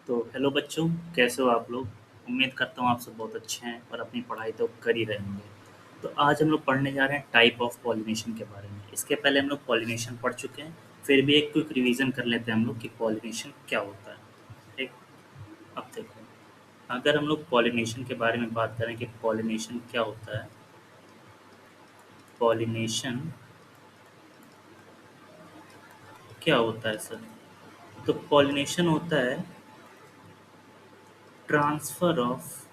तो हेलो बच्चों, कैसे हो आप लोग? उम्मीद करता हूँ आप सब बहुत अच्छे हैं और अपनी पढ़ाई तो कर ही रहे होंगे। तो आज हम लोग पढ़ने जा रहे हैं टाइप ऑफ पॉलिनेशन के बारे में। इसके पहले हम लोग पॉलिनेशन पढ़ चुके हैं, फिर भी एक क्विक रिवीजन कर लेते हैं हम लोग कि पॉलिनेशन क्या होता है। ठीक, अब देखो, अगर हम लोग पॉलिनेशन के बारे में बात करें कि पॉलिनेशन क्या होता है। पॉलिनेशन क्या होता है सर? तो पॉलिनेशन होता है transfer of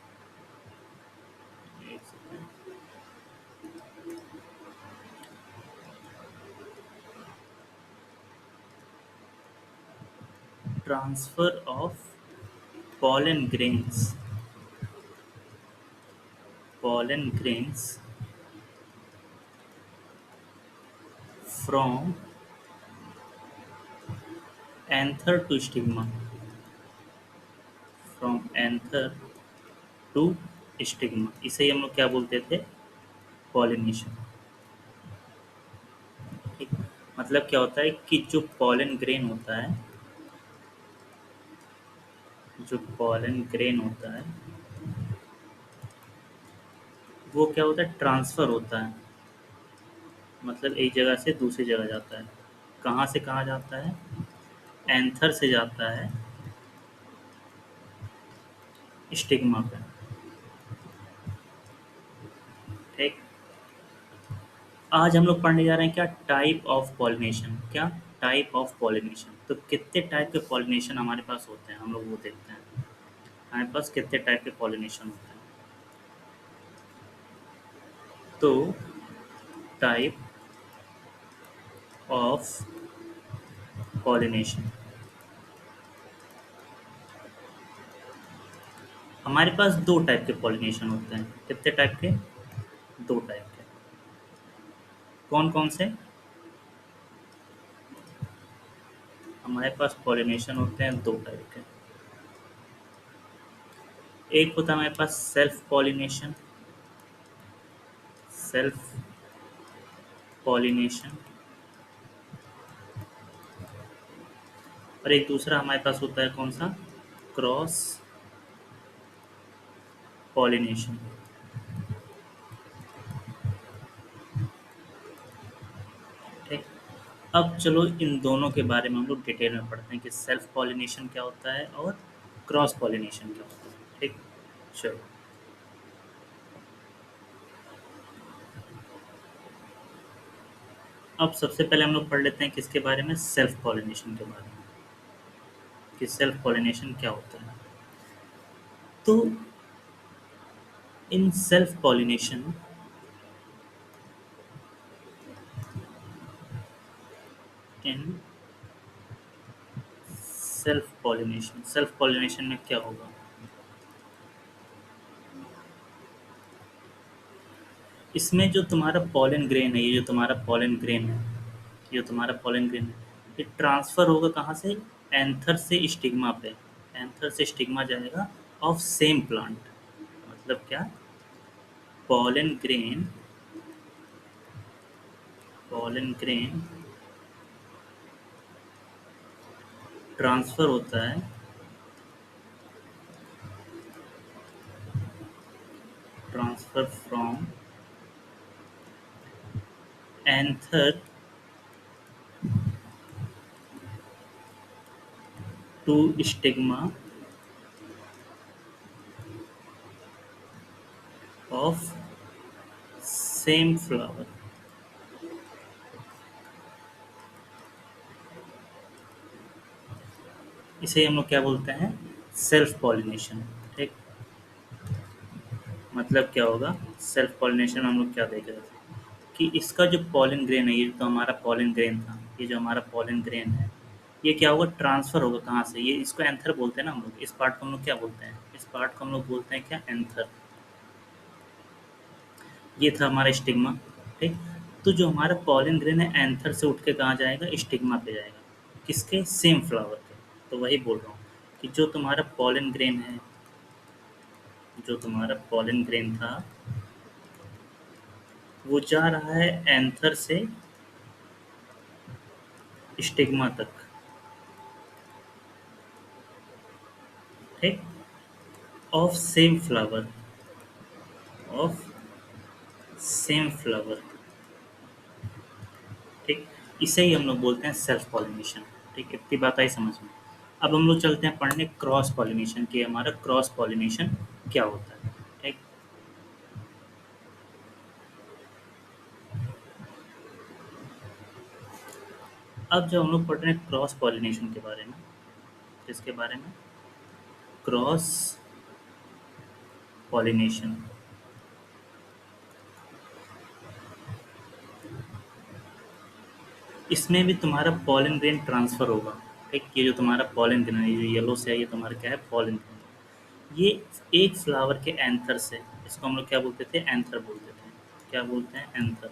transfer of pollen grains pollen grains from anther to stigma, from anther to stigma, इसे ही हम लोग क्या बोलते थे? पॉलिनेशन। ठीक, मतलब क्या होता है कि जो पॉलन ग्रेन होता है, जो पॉलन ग्रेन होता है वो क्या होता है? ट्रांसफ़र होता है। मतलब एक जगह से दूसरी जगह जाता है। कहाँ से कहाँ जाता है? एंथर से जाता है स्टिग्मा पे। ठीक, आज हम लोग पढ़ने जा रहे हैं क्या? Type of pollination. क्या? Type of pollination. तो कितने टाइप के पॉलिनेशन हमारे पास होते हैं, हम लोग वो देखते हैं। हमारे पास कितने टाइप के पॉलिनेशन होते हैं। तो टाइप ऑफ पॉलिनेशन, हमारे पास दो टाइप के पॉलिनेशन होते हैं। कितने टाइप के? दो टाइप के। कौन कौन से? हमारे पास पॉलिनेशन होते हैं दो टाइप के। एक होता है हमारे पास सेल्फ पॉलिनेशन, सेल्फ पॉलिनेशन, और एक दूसरा हमारे पास होता है कौन सा? Cross pollination. ठीक, अब चलो इन दोनों के बारे में हम लोग डिटेल में पढ़ते हैं कि सेल्फ पॉलिनेशन क्या होता है और क्रॉस पॉलिनेशन क्या होता है। ठीक, चलो। अब सबसे पहले हम लोग पढ़ लेते हैं किसके बारे में? सेल्फ पॉलिनेशन के बारे में, कि सेल्फ पॉलिनेशन क्या होता है। तो in self pollination, in self pollination में क्या होगा? इसमें जो तुम्हारा पॉलन ग्रेन है, ये जो तुम्हारा पॉलन ग्रेन है, ये तुम्हारा पॉलन ग्रेन है, ये ट्रांसफ़र होगा कहाँ से? एंथर से स्टिग्मा पे। एंथर से स्टिग्मा जाएगा ऑफ सेम प्लांट। मतलब क्या? Pollen grain, pollen grain transfer होता है transfer from anther to stigma of same flower. इसे हम लोग क्या बोलते हैं? Self pollination. ठीक, मतलब क्या होगा? सेल्फ पॉलिनेशन हम लोग क्या देख रहे थे कि इसका जो पॉलन ग्रेन है, ये तो हमारा पॉलन ग्रेन था, ये जो हमारा पॉलन ग्रेन है, ये क्या होगा? ट्रांसफ़र होगा कहाँ से? ये इसको एंथर बोलते हैं ना हम लोग। इस पार्ट को हम लोग क्या बोलते हैं? इस पार्ट को हम लोग बोलते हैं क्या? एंथर। ये था हमारा स्टिग्मा। ठीक, तो जो हमारा पॉलन ग्रेन है, एंथर से उठ के कहाँ जाएगा? स्टिग्मा पे जाएगा। किसके? सेम फ्लावर के। तो वही बोल रहा हूँ कि जो तुम्हारा पॉलन ग्रेन है, जो तुम्हारा पॉलन ग्रेन था, वो जा रहा है एंथर से स्टिग्मा तक। ठीक, of same flower, of same flower, ठीक, इसे ही हम लोग बोलते हैं सेल्फ पॉलिनेशन। ठीक, इतनी बात आई समझ में। अब हम लोग चलते हैं पढ़ने क्रॉस पॉलिनेशन कि हमारा क्रॉस पॉलिनेशन क्या होता है। ठीक, अब जब हम लोग पढ़ रहे हैं क्रॉस पॉलिनेशन के बारे में, किसके बारे में, क्रॉस पॉलिनेशन, इसमें भी तुम्हारा पॉलन ग्रेन ट्रांसफर होगा। ठीक, ये जो तुम्हारा पॉलन ग्रेन है, ये येलो से है, ये तुम्हारा क्या है, पॉलन ग्रेन। ये एक फ्लावर के एंथर से, इसको हम लोग क्या बोलते थे, एंथर बोलते थे। क्या बोलते हैं, एंथर।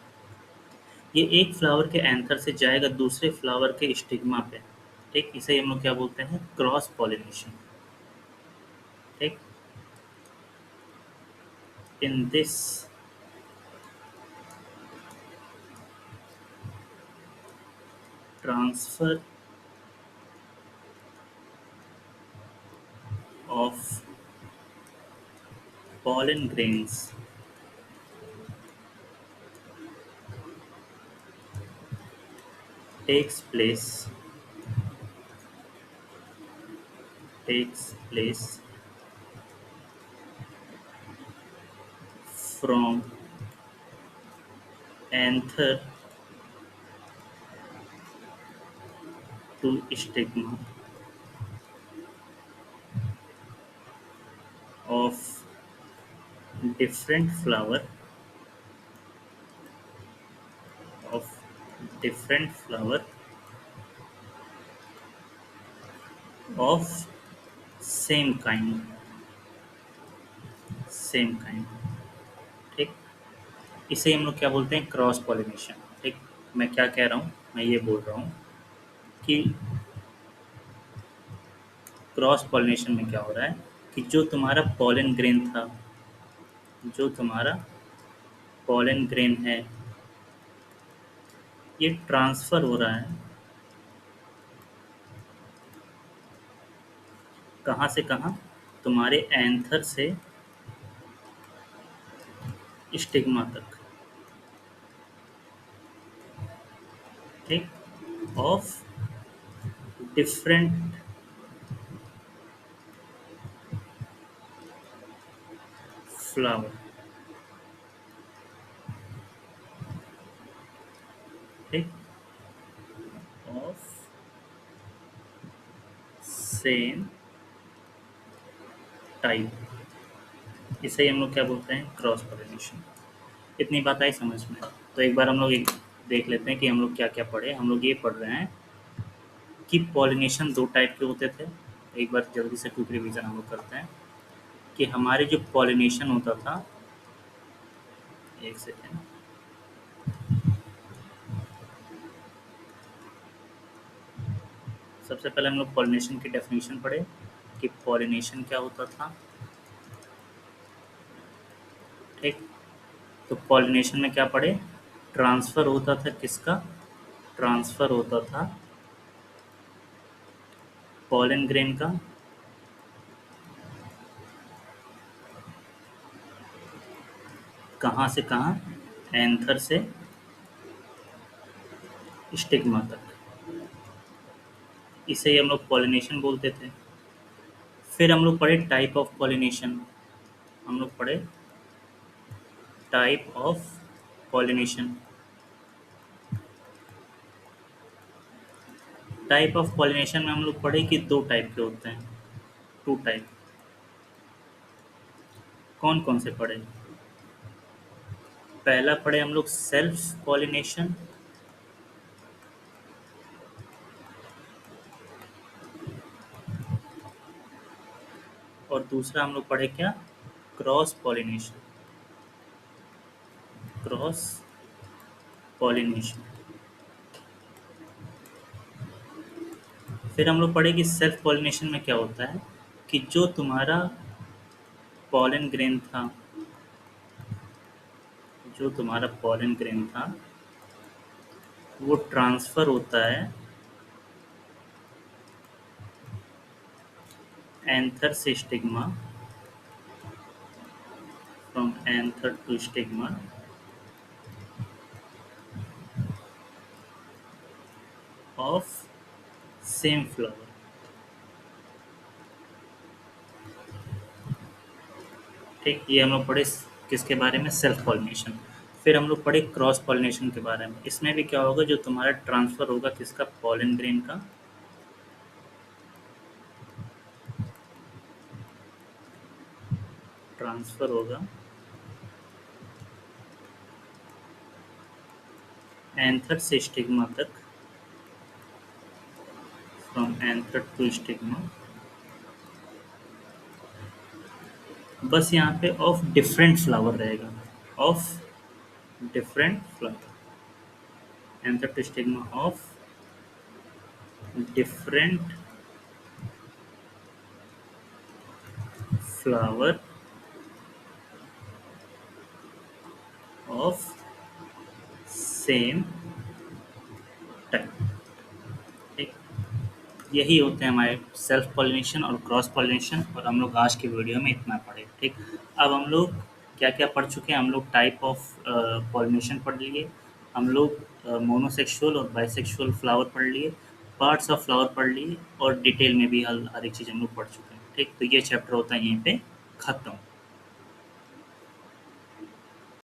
ये एक फ्लावर के एंथर से जाएगा दूसरे फ्लावर के स्टिग्मा पे। ठीक, इसे हम लोग क्या बोलते हैं, क्रॉस पॉलिनेशन। ठीक, in this transfer of pollen grains takes place takes place from anther to stigma of different flower of different flower of same kind, same kind. ठीक, इसे हम लोग क्या बोलते हैं, क्रॉस पॉलिनेशन। ठीक, मैं क्या कह रहा हूँ, मैं ये बोल रहा हूँ कि क्रॉस पॉलिनेशन में क्या हो रहा है कि जो तुम्हारा पॉलन ग्रेन था, जो तुम्हारा पॉलन ग्रेन है, ये ट्रांसफ़र हो रहा है कहाँ से कहाँ, तुम्हारे एंथर से स्टिग्मा तक। ठीक, ऑफ डिफरेंट फ्लावर। ठीक, ऑफ सेम टाइप, इसे ही हम लोग क्या बोलते हैं, क्रॉस पॉलिनेशन। इतनी बात आई समझ में। तो एक बार हम लोग एक देख लेते हैं कि हम लोग क्या क्या पढ़े। हम लोग ये पढ़ रहे हैं कि पॉलिनेशन दो टाइप के होते थे। एक बार जल्दी से क्विक रिवीजन हम लोग करते हैं कि हमारे जो पॉलिनेशन होता था, एक सेकेंड, सबसे पहले हम लोग पॉलिनेशन की डेफिनेशन पढ़े कि पॉलिनेशन क्या होता था। ठीक, तो पॉलिनेशन में क्या पढ़े, ट्रांसफ़र होता था किसका, ट्रांसफ़र होता था पॉलन ग्रेन का कहाँ से कहाँ, एंथर से स्टिग्मा तक, इसे ही हम लोग पॉलिनेशन बोलते थे। फिर हम लोग पढ़े टाइप ऑफ पॉलिनेशन, हम लोग पढ़े type of pollination. Type of pollination में हम लोग पढ़े कि दो टाइप के होते हैं, टू टाइप। कौन कौन से पढ़े, पहला पढ़े हम लोग सेल्फ पॉलिनेशन, और दूसरा हम लोग पढ़े क्या, क्रॉस पॉलिनेशन, क्रॉस पॉलिनेशन। फिर हम लोग पढ़े कि सेल्फ पॉलिनेशन में क्या होता है कि जो तुम्हारा पॉलन ग्रेन था, जो तुम्हारा पॉलन ग्रेन था वो ट्रांसफ़र होता है anther से stigma, from anther to stigma of same flower. ठीक, ये हम लोग पढ़े किसके बारे में, सेल्फ पॉलिनेशन। फिर हम लोग पढ़े क्रॉस पॉलिनेशन के बारे में। इसमें भी क्या होगा, जो तुम्हारा ट्रांसफर होगा किसका, पॉलन ग्रेन का, ट्रांसफर होगा एंथर से स्टिग्मा तक, फ्रॉम एंथर टू स्टिग्मा, बस यहाँ पे ऑफ डिफरेंट फ्लावर रहेगा, of different flower, anther to stigma of different flower of same type. ठीक, यही होते हैं हमारे सेल्फ पॉलिनेशन और क्रॉस पॉलिनेशन, और हम लोग आज की वीडियो में इतना पढ़े। ठीक, अब हम लोग क्या क्या पढ़ चुके हैं, हम लोग टाइप ऑफ पॉलिनेशन पढ़ लिए, हम लोग मोनोसेक्सुअल और बाइसेक्सुअल फ्लावर पढ़ लिए, पार्ट्स ऑफ फ्लावर पढ़ लिए, और डिटेल में भी हर एक चीज़ हम लोग पढ़ चुके हैं। ठीक, तो ये चैप्टर होता है यहीं पे ख़त्म।